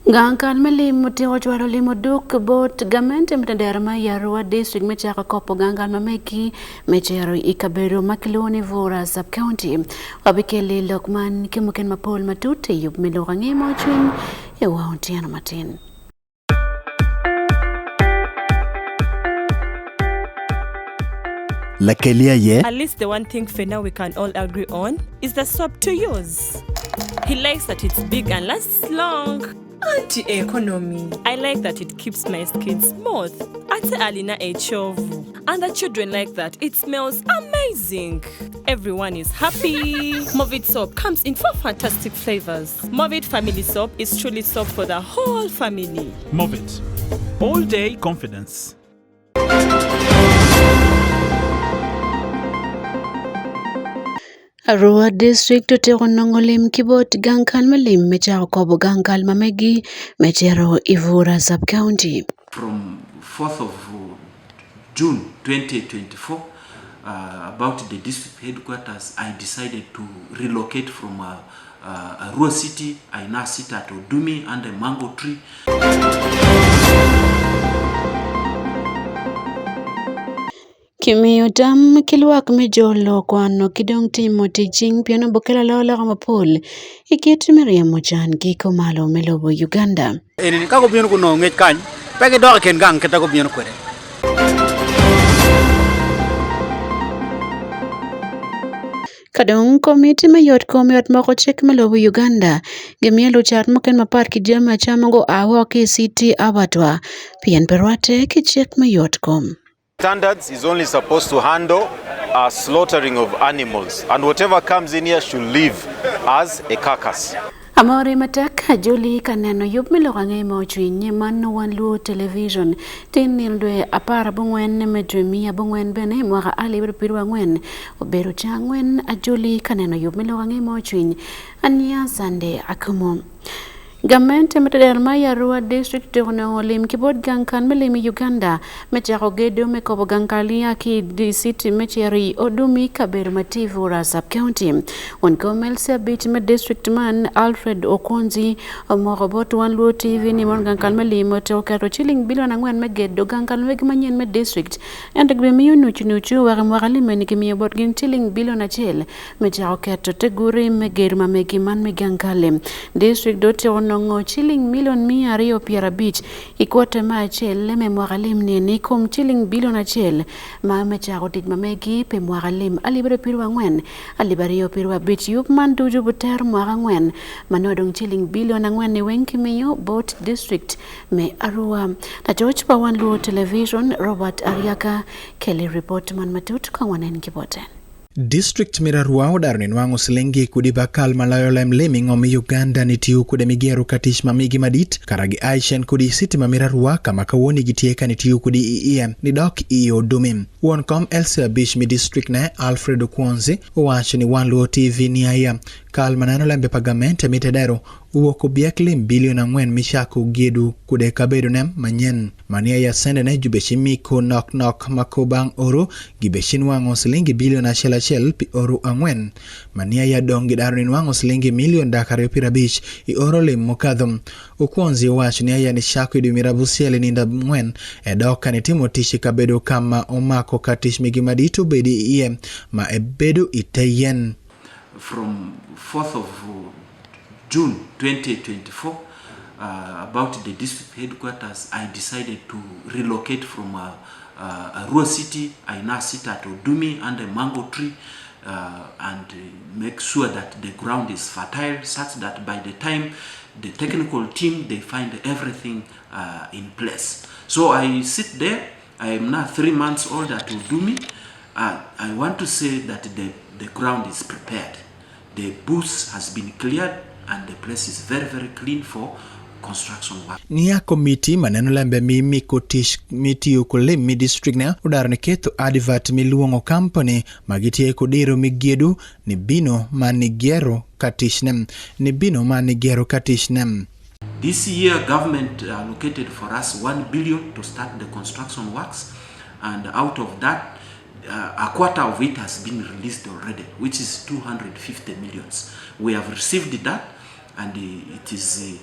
Gankan melim tiwachwaro limo duk bot gamente mtenderma ya Arua district mechaka kopo gankan mameki mechero ikaberu makiloni vora sub county wabikeli Lokman kimuken mapol matute yub milokangi mochun ewa ontiana matin. At least the one thing for now we can all agree on is the soap to use. He likes that it's big and lasts long. Anti-economy. I like that it keeps my skin smooth. Ate alina echovu. And the children like that. It smells amazing. Everyone is happy. Movit soap comes in 4 fantastic flavors. Movit family soap is truly soap for the whole family. Movit. All day confidence. Arua district to nongolim kibot gankan melim mechao kobo gankal mamegi mechero ivura sub county. From 4th of June 2024, about the district headquarters, I decided to relocate from Arua city. I now sit at Odumi under a mango tree. Kimiyo dam kilwak me jolo kwano kidong timo tijing piano bokela lola kama pol ikiti miriam mojan giko malo melobo Uganda. Ini kako biyon kuno ngej kany peke do ken gang kita ko biyon kwere. Kadong komiti mayot komiyot moko chek melobo Uganda gemielo chat moken mapar kijama chamago awa ki city abatwa pien perwate ki chek mayot kom. Standards is only supposed to handle slaughtering of animals, and whatever comes in here should live as a carcass. Amore mataka Julie kaneno yup milokange mochwi nyeman Wan Luo television tin nildwe apara bongwen medremi bongwen bene mwaka ali birwa ngwen oberu changwen a Julie kaneno yup milokange mochwi anya sande Akumu. Gamente mtederma ya Arua district tono lim kibod gankan melimi Uganda mechako gedo mekobo gankalia ki di city mecheri odumi kaberu mativu ra sub county on komelsia beach me district man Alfred Okonzi omorobot Wan Luo TV ni mon gankal melimo to karo chilling billion angwen megedo gankal megmanyen me district and gremiyo nuchu wagalime ni kimiyo bot gin chilling billion achel mechako keto teguri megeru mamegiman megankale district dote nongo chilling million mia rio piera beach ikote ma achel leme mwagalim ni kum chilling billion achel ma mechako tit mamegi pe mwagalim alibere pirwa ngwen alibario pirwa beach yup man duju buter mwaga ngwen manodong chilling billion angwen ni wenki miyo boat district me Arua na George pa Wan Luo television Robert Ariaka Kelly report man matut kwa wanen kiboten. District Mirarua odarni nwango silengi kudi bakal malayo lem leming omi Uganda ni tiu kude migeru katish mamigi madit karagi Aishen kudi city mamirarua kama kawoni gitieka ni tiu kudi iiem ni dok iyo dumim. Wonkom Elsia Bish mi district ne Alfredo Kwanzi uwacho ni Wan Luo TV ni aya kal manano lembe pagamente mitedero uwoko biaklim bilion angwen mishaku gedu kude kabedo nem manyen mania ya sende ne jubeshi miko nok makobang oro gibeshin wango silingi bilion ashel pi oro angwen mania ya dongi darwin wango silingi milion dakare pirabich i oro lim mokadhum ukwonzi wacho ni aya ni shaku idu mirabusiele ninda mwen edoka ni timo tishi kabedo kama omako katish migimaditu bedi iye ma ebedu iteyen. From 4th of June 2024, about the district headquarters, I decided to relocate from Arua city. I now sit at Odumi under a mango tree and make sure that the ground is fertile such that by the time the technical team, they find everything in place. So I sit there. I am now 3 months old at Odumi. I want to say that the ground is prepared. The bush has been cleared and the place is very, very clean for construction work. Nia komiti maneno lembe mimi kotish miti ukule mi district na udarne keto advert miluongo company magitie kodiro migiedu ni bino manigero katishnem This year government allocated for us 1 billion to start the construction works, and out of that a quarter of it has been released already, which is 250 millions. We have received that, and it is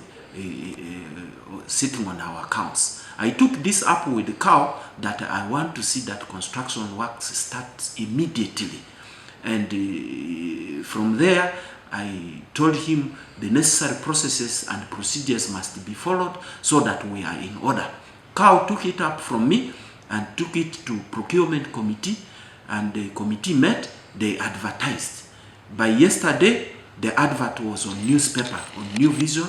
sitting on our accounts. I took this up with the cow that I want to see that construction works start immediately. And from there, I told him the necessary processes and procedures must be followed so that we are in order. Cow took it up from me and took it to procurement committee, and the committee met, they advertised. By yesterday, the advert was on newspaper, on New Vision.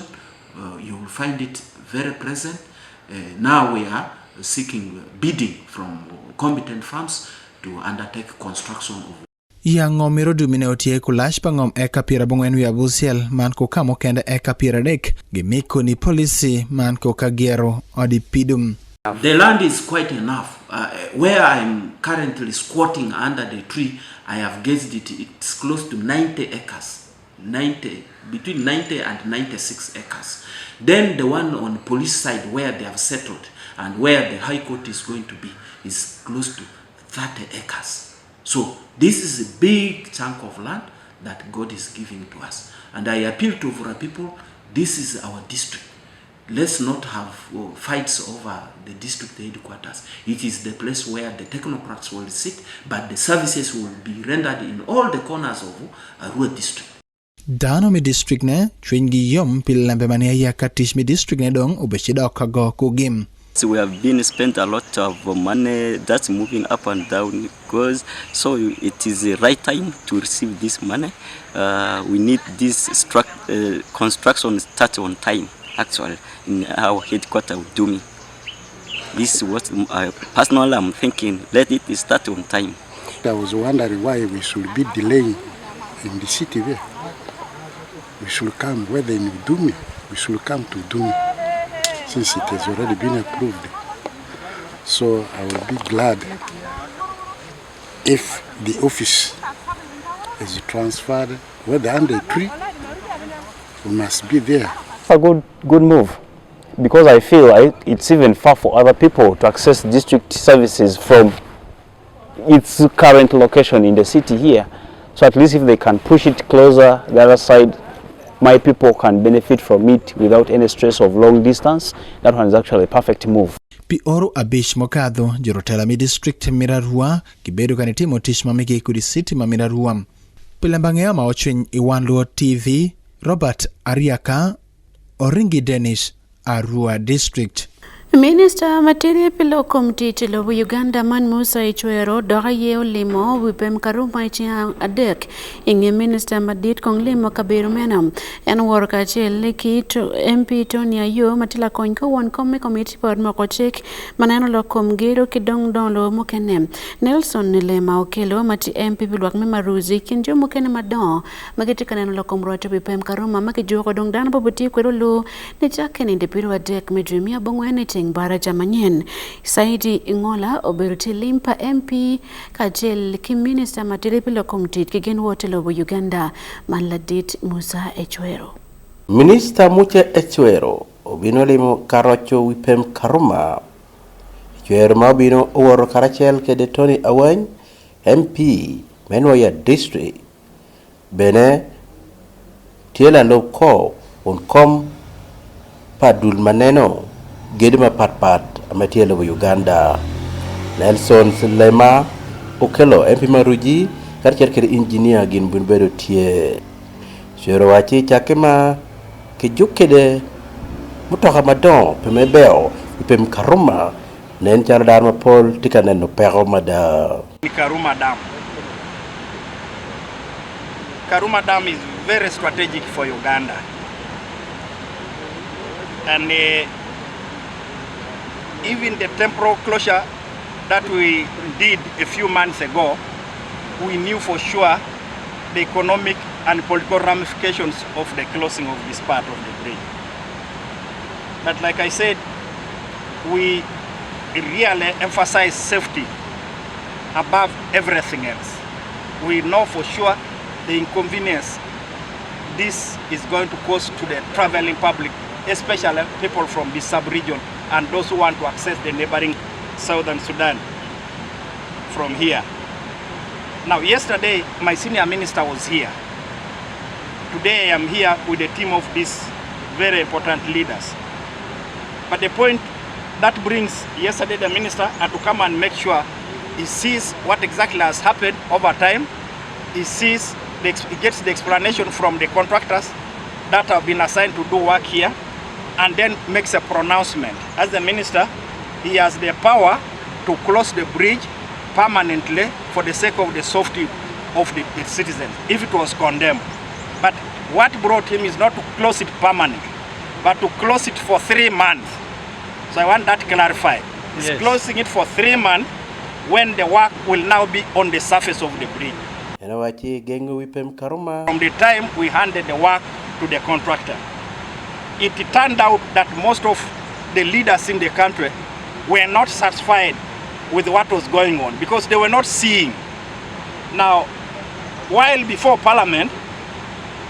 You will find it very present. Now we are seeking bidding from competent firms to undertake construction of. Yang omiro dumine otie kulash pangom eka pira bongwen wi abusiel man ko kamo kende eka pira dek gimiko ni policy man ko kagiero odi pidum. The land is quite enough. Where I'm currently squatting under the tree, I have gauged it. It's close to 90 acres. Between 90 and 96 acres. Then the one on police side where they have settled and where the High Court is going to be is close to 30 acres. So this is a big chunk of land that God is giving to us. And I appeal to our people, this is our district. Let's not have fights over the district headquarters. It is the place where the technocrats will sit, but the services will be rendered in all the corners of Arua district. Dano mi district ne chwengi yom pilambe mania ya katish mi district ne dong ubeshida okago kugim. So we have been spent a lot of money that's moving up and down because so it is the right time to receive this money. We need this construction start on time actually in our headquarters of Dumi. This is what personally I'm thinking, let it start on time. I was wondering why we should be delaying in the city there. We should come, whether in Dumi, we should come to Dumi, since it has already been approved. So I will be glad if the office is transferred, whether under a tree, we must be there. A good move, because I feel it's even far for other people to access district services from its current location in the city here. So at least if they can push it closer, the other side, my people can benefit from it without any stress of long distance. That one is actually a perfect move. Pi oro abish mokadho jorotela mi district Mirarua kibedo kanitimo tish mamiki kudi city ma Mirarua. Pilambangea maochwin i Wan Luo TV, Robert Ariaka, Oringi Denish, Arua district. Minister Materia Pilo Committee Chilo Uganda Man Musa Ichwero Doraye Olimo Wipem Karuma Chiang Adek Inge Minister Madit Kong Limo Kabiru Menam and Worka Leki to MP Tonya Yo Matila Konko one committee pod Mokochek Manano Lokom Gero Kidong Don Lo Mukene Nelson Nilema Okelo Mati MP Bilwak Memaruzi Kinjo Mukene Madon Magitikan Lokom Rocha Wipem Karuma Makijo Dong Dan Bobuti Kwero Nichaken in the Piru Adek Medrimia Bongwenity Baraja Manyen Saidi Ingola Oberuti Limpa MP Kajel Kim Minister Matiripilo Committee Kigen Wotelo Uganda Manladit Musa Echwero. Minister Muche Echwero Obinolimo Karocho Wipem Karuma Echwero Mabino Oworo Karachel Kede Tony Awen MP Menwaya District Bene Tiela Loko Unkom Padul Maneno Gedima Pat Amatielo Uganda Nelson Lema Okelo MP Maruji Karcherker engineer gin bunbedo tie Sherowachi Chakema Kijukede Mutoka Madon Pemebeo Ipem Karuma Nen Charadama Paul Tikanen Pero Mada Karuma Dam. Karuma Dam is very strategic for Uganda. And even the temporal closure that we did a few months ago, we knew for sure the economic and political ramifications of the closing of this part of the bridge. But like I said, we really emphasize safety above everything else. We know for sure the inconvenience this is going to cause to the traveling public, especially people from the sub-region and those who want to access the neighboring Southern Sudan from here. Now, yesterday, my senior minister was here. Today, I am here with a team of this very important leaders. But the point that brings yesterday the minister had to come and make sure he sees what exactly has happened over time. He sees, he gets the explanation from the contractors that have been assigned to do work here, and then makes a pronouncement. As the minister, he has the power to close the bridge permanently for the sake of the safety of the citizens, if it was condemned. But what brought him is not to close it permanently, but to close it for 3 months. So I want that clarified. He's closing it for 3 months when the work will now be on the surface of the bridge. From the time we handed the work to the contractor, it turned out that most of the leaders in the country were not satisfied with what was going on because they were not seeing. Now, while before Parliament,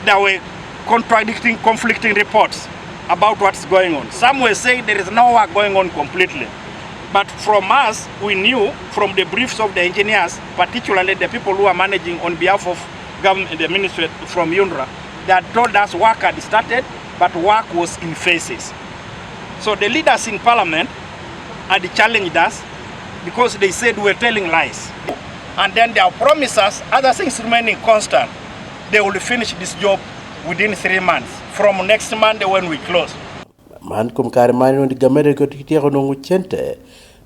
there were conflicting reports about what's going on. Some were saying there is no work going on completely. But from us, we knew from the briefs of the engineers, particularly the people who are managing on behalf of government, the ministry from UNRWA, they had told us work had started, but work was in phases. So the leaders in Parliament had challenged us because they said we were telling lies. And then they have promised us, other things remaining constant, they will finish this job within 3 months, from next Monday when we close. Man kum kare mani ndi gamere ko tikitiko nungu chente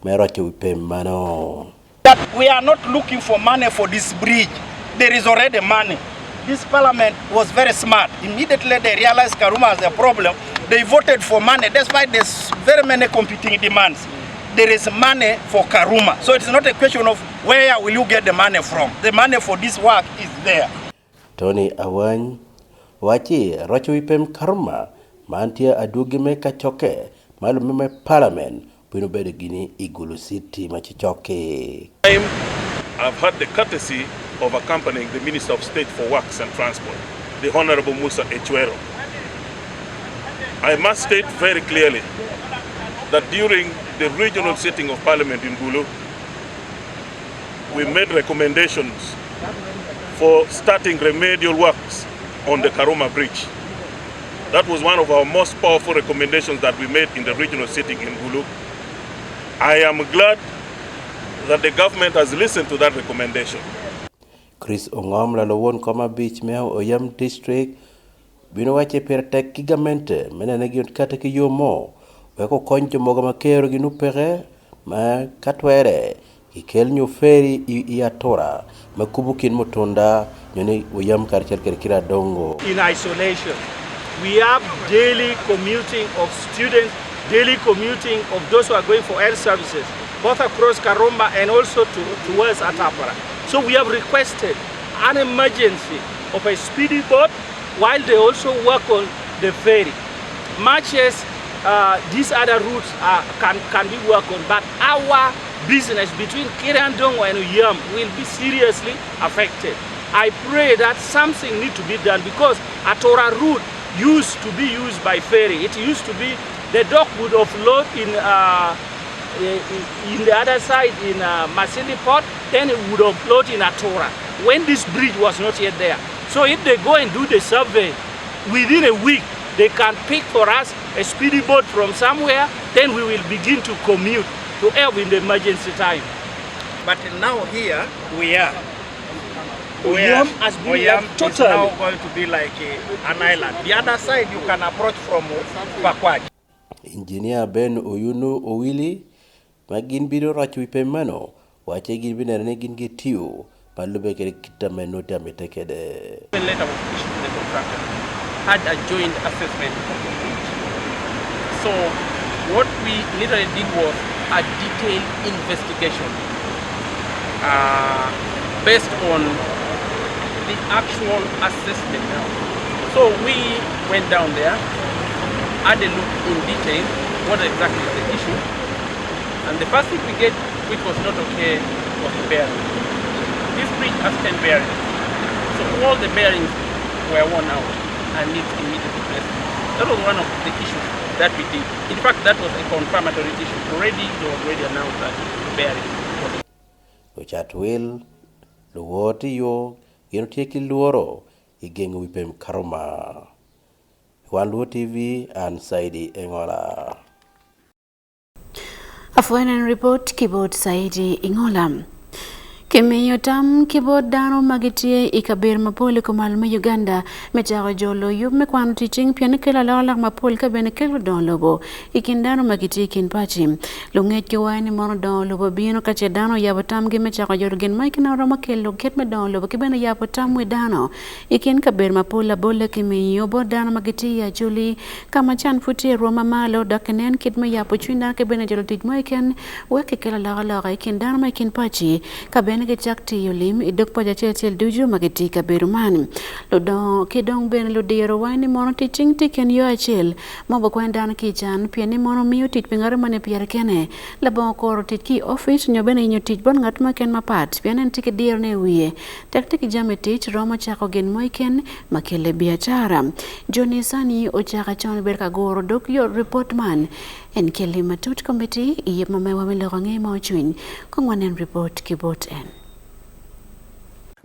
meroche wipem mano. That we are not looking for money for this bridge. There is already money. This parliament was very smart. Immediately they realized Karuma has a problem. They voted for money. That's why there's very many competing demands. There is money for Karuma. So it's not a question of where will you get the money from. The money for this work is there. Tony Awany wachi roche wipem Karuma mantia adugime kachoke malume parliament bino bede gini igulu city machichoke. I've had the courtesy of accompanying the Minister of State for Works and Transport, the Honorable Musa Echuero. I must state very clearly that during the regional sitting of Parliament in Gulu, we made recommendations for starting remedial works on the Karuma Bridge. That was one of our most powerful recommendations that we made in the regional sitting in Gulu. I am glad that the government has listened to that recommendation. Chris Ongom Lalowon Koma Beach Meo Oyam District bino wache pertek kigamente menene gi kata ki yomo weko konjo mogama kero gi nupere ma katwere ikel nyu feri iatora makubukin mutunda nyone Oyam karchel kira dongo. In isolation, we have daily commuting of students, daily commuting of those who are going for health services, both across Karuma and also towards Atapara. So we have requested an emergency of a speedy boat while they also work on the ferry. Much as these other routes can be worked on, but our business between Kirandongo and Uyam will be seriously affected. I pray that something needs to be done because Atora route used to be used by ferry. It used to be the dock would offload in the other side in Masindi Port, then it would offload in Atora when this bridge was not yet there. So if they go and do the survey within a week, they can pick for us a speedy boat from somewhere, then we will begin to commute to help in the emergency time. But now here we are. Oyam has been is now going to be like an island. The other side you can approach from Pakwaj. Engineer Ben Oyunu Owili magin bido rachu ipemano wache gin binerne gin getiu palube kere kitameno tametekede. The letter was issued to the contractor had a joint assessment of the bridge. So what we literally did was a detailed investigation based on the actual assessment. So we went down there, had a look in detail what exactly is the issue. And the first thing we get, which was not okay, was the bearing. This bridge has 10 bearings. So all the bearings were worn out and needs immediate replacement. That was one of the issues that we did. In fact, that was a confirmatory issue. Already, they were already announced that the bearings. Which at will, the water yo, you take luoro, igeng wipem Karuma. Wan Luo TV and Saidi Engola. Afuenen report keyboard Saidi Ingola. Kimiyo tam keyboard dano magitie ikabir mapole kumalme Uganda mecharo jolo yub me kwano teaching piano kela lawalak mapole ka bene kelo don lobo ikin dano magitie kin pachi lunget ki wani mono don lobo bino kache dano yabo tam gi mecharo jolo gen maiki na rama kelo ket me don lobo ki bene yabo tam we dano ikin kabir mapole bole kimiyo bo dano magitie ya juli kama chan futi roma malo dakenen kit me yabo chwina ke bene jolo tit maiken weke kela lawalak ikin dano maikin pachi ka bene ke jakti yolim idok pa jachel duju magiti ka beruman lo ki dong ben lo dero wani mono teaching tiken yo achel mo ba kwenda na ki chan piani mono miyo tit pingare mane pier kene la bon koro tit ki office nyo bene nyo tit bon ngat ma ken mapat piani tike dero ne wiye taktik jame tit roma chako gen moiken makele biachara Johnny Sani o chaka chon berka goro dok yo report man en kele matut committee iye mamewa melorange mo chwin kongwanen report kibot en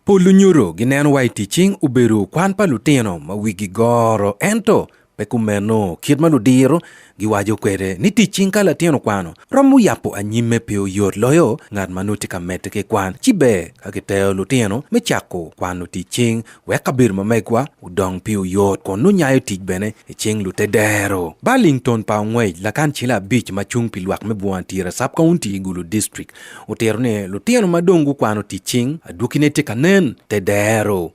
Polunyuro ginen wai teaching uberu kwan palutino ma wigi goro ento pekumeno kid maludiro giwajo kwere ni teaching kala tieno kwano romu yapo anyime pio yot loyo ngad manuti kamete ke kwan chibe kakiteo lutino mechako kwano teaching wekabir mamekwa udong pio yot konu nyayo teach bene ching lutedero Burlington pa ngwej lakan chila beach machung pilwak mebuan tira sub county Gulu district uterne lutino madongu kwano teaching adukinete kanen tedero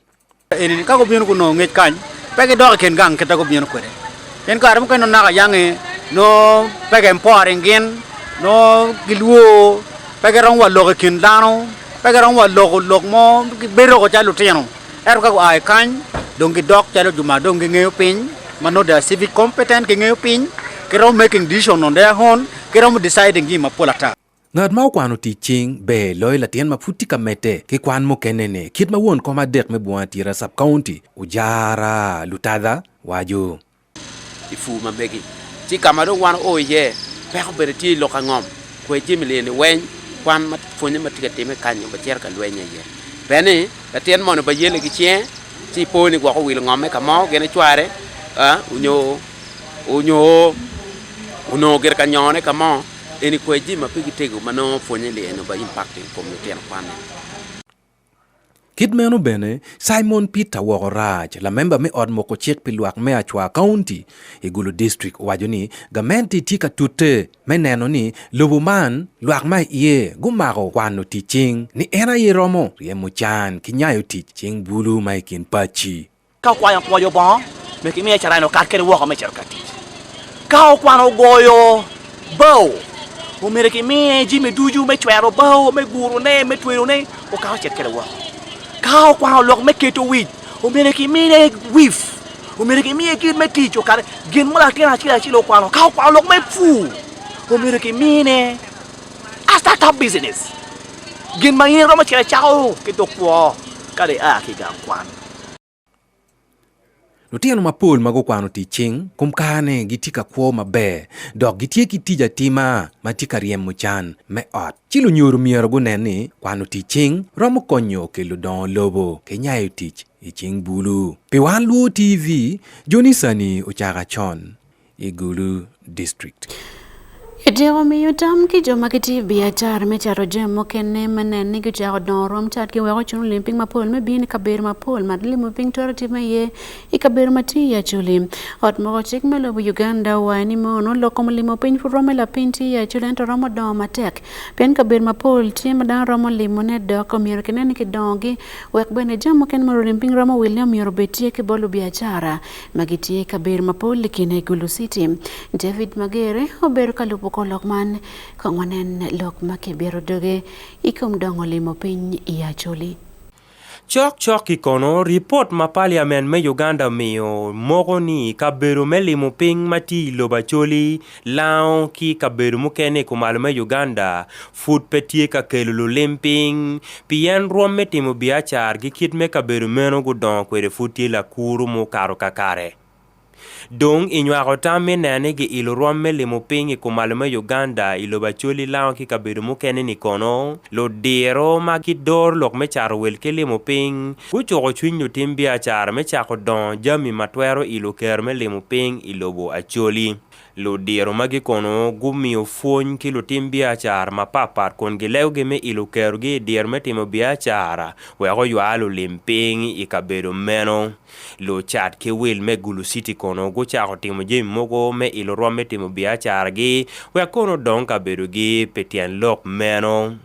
ini kako bienu kuno ngej kan pege dog ken gang kita ko bienu kwere ken karam ko no naga yange no pege empowering gen no giluo pege ron wa logo ken dano pege ron wa logo mo bero ko chalu tieno er ko ai kan dongi dog chalu juma dongi ngeo pin mano da civic competent ke ngeo pin ke ron making decision on their own ke ron deciding gi mapolata ngad mau kwano teaching be loy latien mafuti kamete ke kwan mo kenene kit ma won koma dek me buan tira sub county ujara lutada wajo ifu mabegi ti kamaro wan oye pe ko berti lo kangom ko jimile ni wen kwan mat fonye matikate me kanyo ba ter ka lwenya ye bene latien mo no ba yele gi chien ti poni ko wil ngome kamo gene chware unyo ger kanyone kamo eni ko jima pigi tego mano fonye le no ba impacting community en kwan Kidmeno bene Simon Peter Wogoraj la member me od moko chek pilwak me Achua County Igulu district wajoni gamenti tika tute meneno ni lubuman luak mai ye gumaro kwano teaching ni era ye romo ye muchan kinyayo teaching bulu mai kin pachi ka kwaya yo bon me ki me chara no ka kere wo ko me chara kati ka kwano goyo bow o mere ki me ji me duju me chwero bow me guru ne me twero ne o ka kere wo ka kwano lok me keto wit o mere ki me wif o mere ki me ki me ticho ka gin mo la kena chira chilo kwano ka kwano lok me fu o mere ki me ne a startup business gin ma yero ma chira chao ke to kwa ka de a ki ga kwano Lutiano mapol mago kwano teaching kumkane gitika kwo mabe dok gitie kitija tima matika riem muchan me ot chilu nyuru miero guneni kwano teaching romo konyo ke ludon lobo kenyayo teach iching bulu pi Wan Luo TV Johnny Sani uchaga chon Igulu district Edewa miyo tam ki joma kiti biachar me charo jemo kene maneni ki charo donrom chat ki wego chunu limping mapol me bini kabir mapol madli mping torati me ye I kabir mati ya chuli hot moko chik me lobo Uganda wani mono loko mlimo ping furome la pinti ya chuli ento romo don matek pen kabir mapol tima dan romo limo ne doko miro kene ki dongi wek bene jemo kene maro limping romo William miro betie ki bolu biachara magitie kabir mapol likine Gulu City David Magere oberu kalupo ko lokman kongwanen lok makibero doge ikom dongo limo piny iya choli Chok ikono report ma parliament me Uganda miyo mogo ni kaberu me limo ping mati loba choli lao ki kaberu mukene kumalo me Uganda food petie ka kelulu limping pien ruom me timo biachar gi kit me kaberu meno gudon kwere futi la kuru mu karo kakare Dong inywako tame nene gi ilo ruome limo ping kumalme Uganda ilo bacholi lao ki kabedo mukene ni kono lo diro ma ki dor lok me charo wel ke limo ping kuchoko chwiny no tim biachara me chako don jami matwero ilo kerme limo ping ilo bo acholi lo diro magi kono gumio fuony ki lo tim biachara ma papar kon gilew gi me ilo kero gi dir me timo biachara weko ywalo lim ping I kabedo meno lo chat ke wel me Gulu City kono go chako timo jemi moko me ilo ruome timo biachara gi wekono don kabedo gi petien lok meno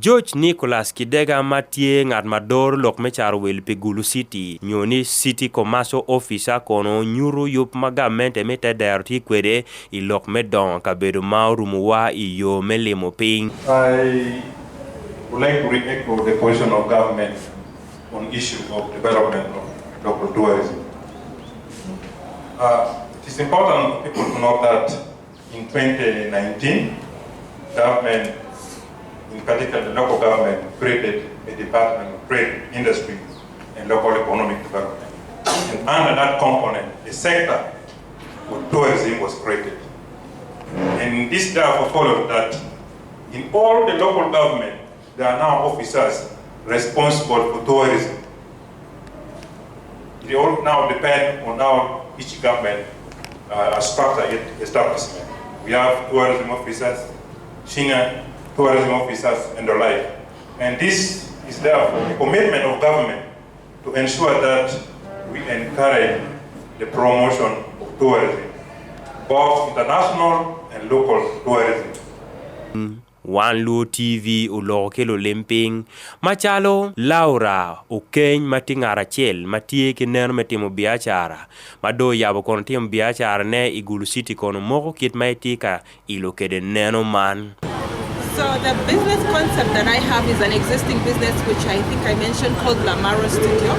George Nicholas Kidega matie ngat mador lok me charo wel pe Gulu City nyoni City Commercial Officer kono nyuru yup magamente mete derti kwede I lok me don kabedo maurumuwa I yo me limo ping. I would like to re-echo the position of government on issue of development of local tourism. It is important for people to know that in 2019, government, in particular the local government, created a Department of Trade, Industry and Local Economic Development. And under that component, a sector for tourism was created. And this therefore followed that in all the local government, there are now officers responsible for tourism. It all now depends on how each government structure its establishment. We have tourism officers, senior tourism officers, and the like. And this is therefore a commitment of government to ensure that we encourage the promotion of tourism, both international and local tourism. Wan Luo TV ulo kelo limping machalo Laura ukeny matingara chel matie ki neno metimo biachara mado yabo kono timo biachara ne I Gulu City kono moko kit maitika ilo kede neno man. So the business concept that I have is an existing business which I think I mentioned called Lamaro Studio,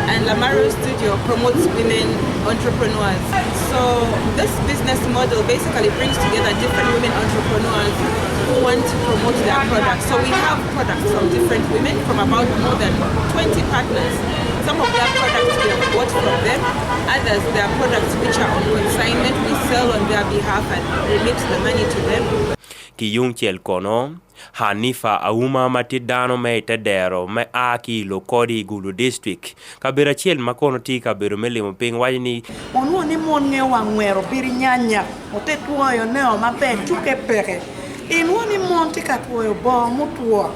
and Lamaro Studio promotes women entrepreneurs. So this business model basically brings together different women entrepreneurs who want to promote their products. So we have products from different women from about more than 20 partners. Some of their products we have bought from them, others they are products which are on consignment, we sell on their behalf and remit the money to them. Kiyung chel kono Hanifa Auma matidano me tedero me aki lokodi Gulu district kabira chel makono ti kabiro melimo ping wajini onu ni mon nge wangwero biri nyanya otetuoyo ne o mabe chuke pere inu ni mon ti katuoyo bo mutuo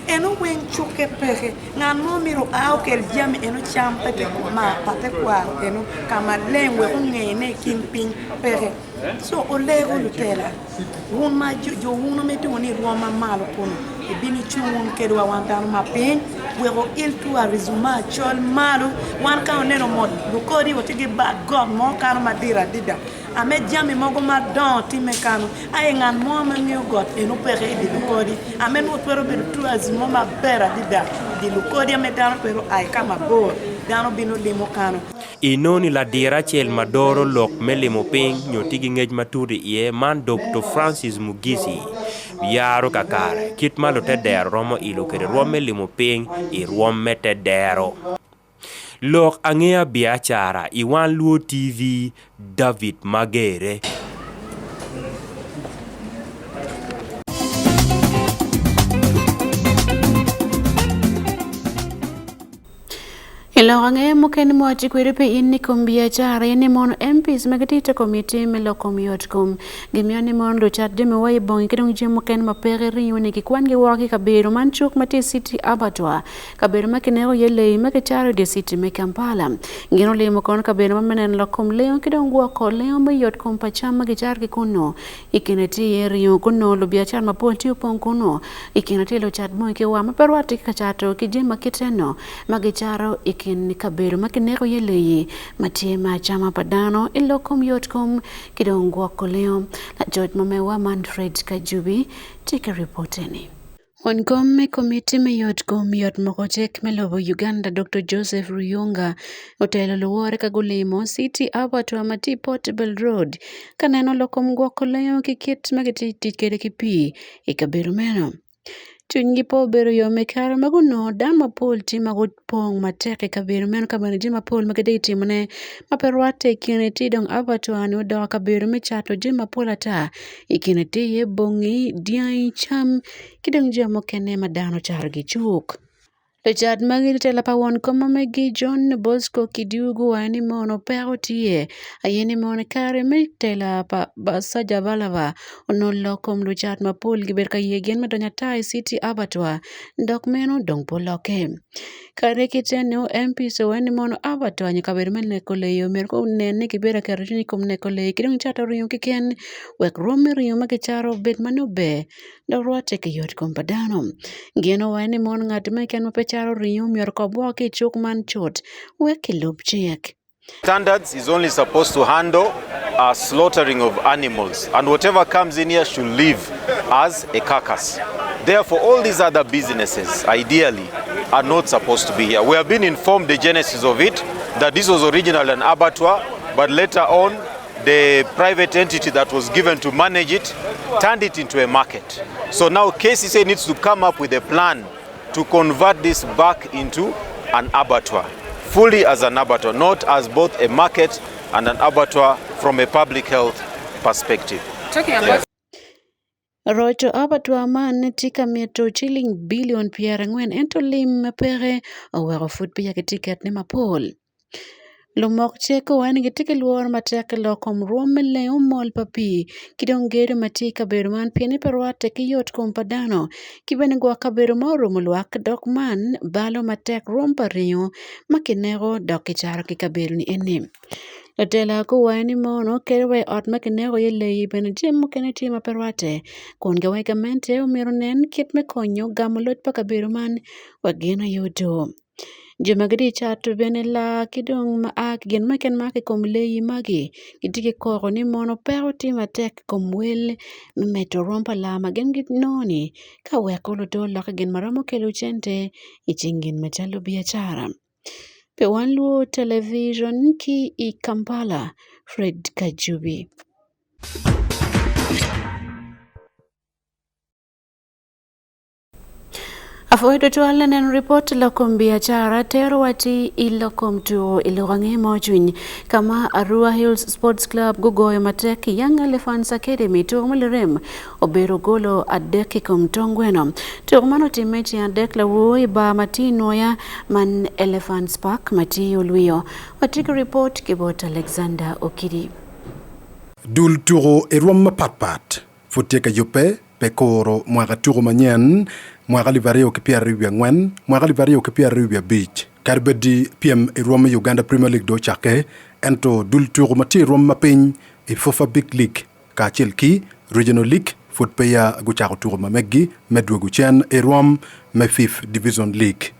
eno wen chuke pere na no miro au kel jam eno champe te ma pate kwa eno kama lengwe ungene kimping pere so olego lutela won ma jo wono meti woni roma malo kono e bini chuun kedwa wandano ma pen wero il tua resuma chol malo wan ka oneno mod lukodi wotigi ba god mo kanu madira dida ame jami mogo ma don ti mekano ay ngan mo ma new god eno pere di lukodi ame no pero be tua zimo ma bera dida di lukodi ame dano pero ay kama bo dano bino limo kano inoni la dira chel madoro lok melimo ping nyotigi ngej maturi ye man Dr. Francis Mugisi yaro kakare kit malo tedero romo ilo kere rome limo ping I rome tedero lok angea biachara I Wan Luo TV David Magere. Ilorange mukeni mwachi kwerepe inni kumbia chara yene mono MPs magatita komite melo komiot kum gimioni mono lo chat deme wai bongi kidong je mukeni mapere riwene kikwange waki kaberu manchuk mati city abatwa kaberu makinero yele makacharo de city me Kampala ngino le mukon kaberu mamenen lo kum leo kidong wako leo mayot kum pachama gichar kikuno ikinati yeriyo kuno lo biachar maponti upon kuno ikinati lo chat mo ikiwa maperwati kachato kijema kiteno magicharo ni kaberu makinero yeleye matiema chama padano ilokom yotkom kidongwa koleo na George Mamewa Manfred Kajubi take a report any Wangome komiti meyot kom yot mokotek melobo Uganda Dr. Joseph Ruyunga otelo luwore kagulimo City Abattoir mati Portable Road kaneno lokom gwoko leyo kikit magiti tikere kipi ikaberu meno chuny gi po bero yo me kare maguno dan mapol ti magut pong mateke kabiro men kabani ji mapol magede timone maperwate kine ti dong abatwa no do kabiro me chato ji mapol ata ikine ti ye bongi diai cham kidong jamo kene madano char gi chuk Richard Magil tela pawon koma megi John Bosco Kidiugu wani mono pero tie ayeni mono kare me tela pa basa jabalava ono lokom Richard Mapul giberka yegen madonya tai city abatwa ndok meno dong poloke kare kiteno MP so wani mono abatwa nyakaber mene kole yo merko nene kibera karjini komne kole kidong chato riyo kiken wek romeriyo makecharo bet manobe ndorwate ke yot kompadano geno wani mono ngat meken mapecharo riyo mior kobwa ke chuk man chot wek lobchiek Standards is only supposed to handle slaughtering of animals, and whatever comes in here should live as a carcass. Therefore, all these other businesses, ideally, are not supposed to be here. We have been informed the genesis of it, that this was originally an abattoir, but later on, the private entity that was given to manage it turned it into a market. So now KCCA needs to come up with a plan to convert this back into an abattoir. Fully as an abattoir, not as both a market and an abattoir from a public health perspective. Talking about Roito abatwa man tika mieto shilling billion piara ngwen ento lim pere awero food pia ke ticket ni mapol. Lumok cheko wani gitike luor mateke lokom romele umol papi kidongere matika beruman pieni perwate kiyot kompadano kibene gwa kaberu moro mulwak dokman balo matek rompario makinego dokicharo kikaberu ni enim. Lotela ko wani mono kerewe ot makinego yele ibene jemu kene tima perwate konge wega mente umirunen kit me konyo gamulot pa kaberu man wagena yodo. Jumagadi chatu bene la kidong maak gen maken make kom leyi magi kitike koro ni mono pero tima tek kom wel meto rompa lama gen git noni ka weko lo do loka gen maramo kelu chente ichingin mechalo biachara. Pe Wan Luo television ki I Kampala Fred Kajubi. Afoido tuwala nen report lokom biachara tero wati ilokom tu ilugangi mojuny kama Arua Hills Sports Club gugoyo matek Young Elephants Academy tu mulirem obero golo adeki kumtongweno tu kumano timechi adek la woi ba matino ya man Elephants Park mati ulwio watiki report kibot Alexander Okidi Dul turo eruam mapatpat futeka yupe pekoro mwaga turo manyen mwaga livario kipia riwya ngwen mwaga livario kipia riwya beach karbedi PM Roma Uganda Premier League do chake ento dul turo mati Roma mapiny ifofa big league ka chelki regional league footpaya guchako turo mamegi medwe guchen Roma me fifth division league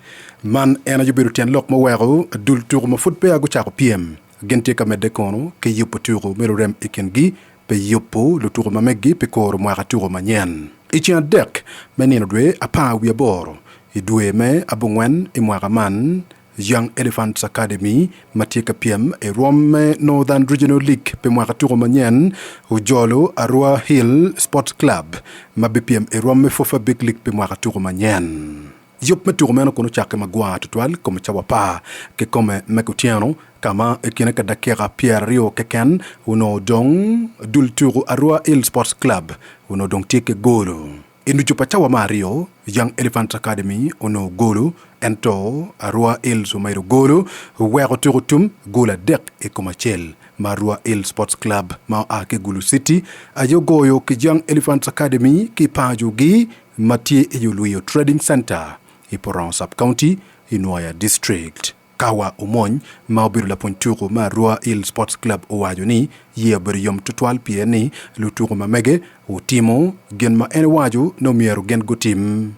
man ena jubiru ten lok mawero dul turo ma footpaya guchako PM gente ka medekono ke yupo turo merorem ikengi pe yopo le tour mamegi pe kor mwa tour manyen ichien dek menino dwe apa wi boro idwe me abungwen imwagaman Young Elephants Academy matika PM Rome Northern Regional League pe mwa tour manyen ujolo Arua Hill Sports Club mabpm Rome fofa big league pe mwa tour manyen Yop meturmeno kono chake magwa tutwal comme chawapa ke comme mekutiano kama ekine kadakera Pierre Rio keken uno dong dulturu Arua Hill Sports Club uno dong tike golo inu chupa chawa Mario Young Elephants Academy uno golo ento Arua Hill sumairo golo wero turutum gola dek e komachel Marua Hill Sports Club ma ake Gulu City ayogoyo ki Young Elephants Academy ki pajugi Matie Eyoluyo Trading Center Iporan Sub-County, Inuaya District. Kawa Umony, Maubiru la Ponturo Marua Hill Sports Club Owajoni, Yeberium Tutual PNE, Luturo Mamege, Utimo, Genma Enwaju, no Mieru Gen Gutim.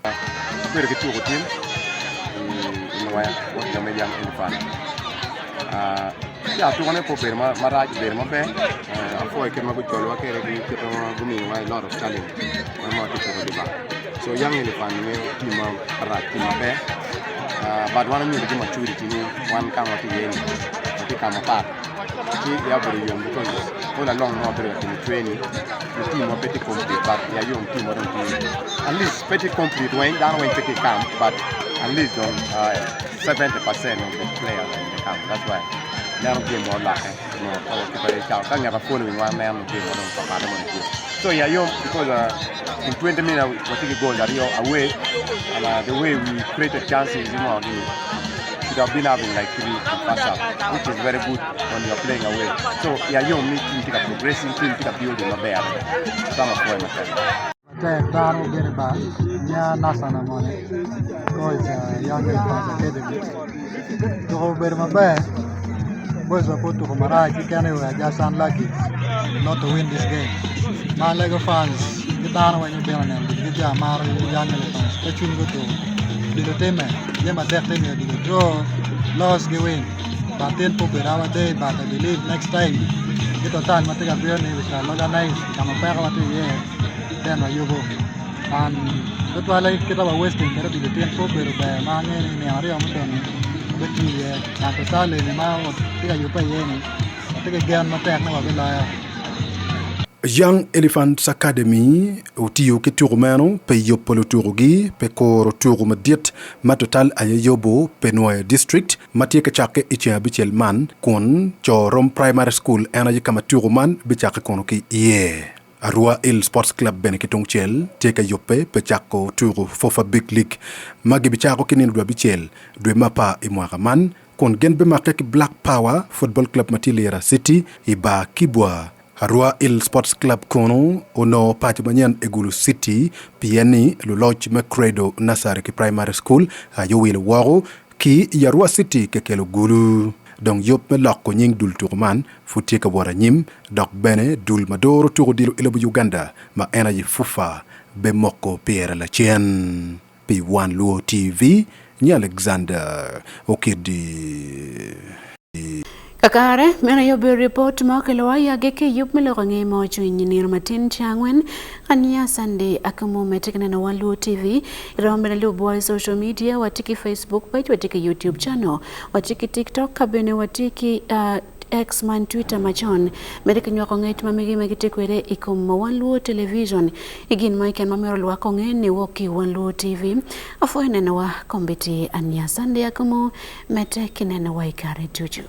Very good to team. Inuaya, what the medium infant. Yeah, to one of Berma, Maraj, Berma Bay, before I came up with Jolwa, I lot of challenge. I'm not to the back. So Young Elephant team Bear, but one of me maturity one come out again, I think I'm apart. Yeah, because all along now in training, the team were pretty complete, but yeah, young team were at least pretty complete when down when pretty camp, but at least on 70% of the players in the camp. That's why they don't play more luck. More power to play out. They never following one man game or don't. So yeah, young because in 20 minutes we take a goal that you away, and the way we created chances, should have been having like 3 pass up, which is very good when you're playing away. So yeah, you need to take a progressing team, take a building a bear. Some of them Daro Gerba, Nya Nasana Money, because young academy. To over my bear, boys were put to Marai, Canada, just unlucky not to win this game. My Lego fans, get down when you're down and get your Maro young elephants, touching good to. Dilo teme, yema teme, dilo draw, loss, win. But then put it our day, but I believe next time, get a time, I take a beer, we shall organize, come a pair of 2 years, then you go. And that's why I like kita wasting, kita dilo teme, put it by man, in the area of Mutton, but you, and the sale, the amount, you pay any, take again, my tech, no, I Young Elephants Academy utiyo ki turumano pe yopolo turugi pe koro turuma diet matotal ayayobo pe Noya district matieke chake ichia bichel man kun chorom primary school energy kama turuman bichake kono ki Arua Il Sports Club benekitong chel teka yope pe chako turu fofa big league magi bichako kinin dwa bichel dwe mapa imwaka man kun genbe makeki Black Power Football Club Matilera City iba kibwa Arua Il Sports Club kono ono pachimanyan egulu city pieni luloch mcredo nasari ki primary school ayowil waro ki Yarua City kekelo gulu dong yop me lako nying dul turman futi ka wara nyim dok bene dul madoro turu dilu ilobu Uganda ma energy fufa be moko pierre la chien pi Wan Luo TV ni Alexander Okidi Kakare, mena yobe report makelo ya geke yup melorange moju nyinir matin changwen ania Sunday Akumu metekene na Wan Luo TV rombe na Luo boy social media watiki Facebook page watiki YouTube channel watiki TikTok kabene watiki X man Twitter machon mereka nywa konget mamigi megite kwere ikum Wan Luo television igin maiken mamero lwa kongen ni woki Wan Luo TV afo nene wa kombeti ania Sunday Akumu metekene na waikare juju.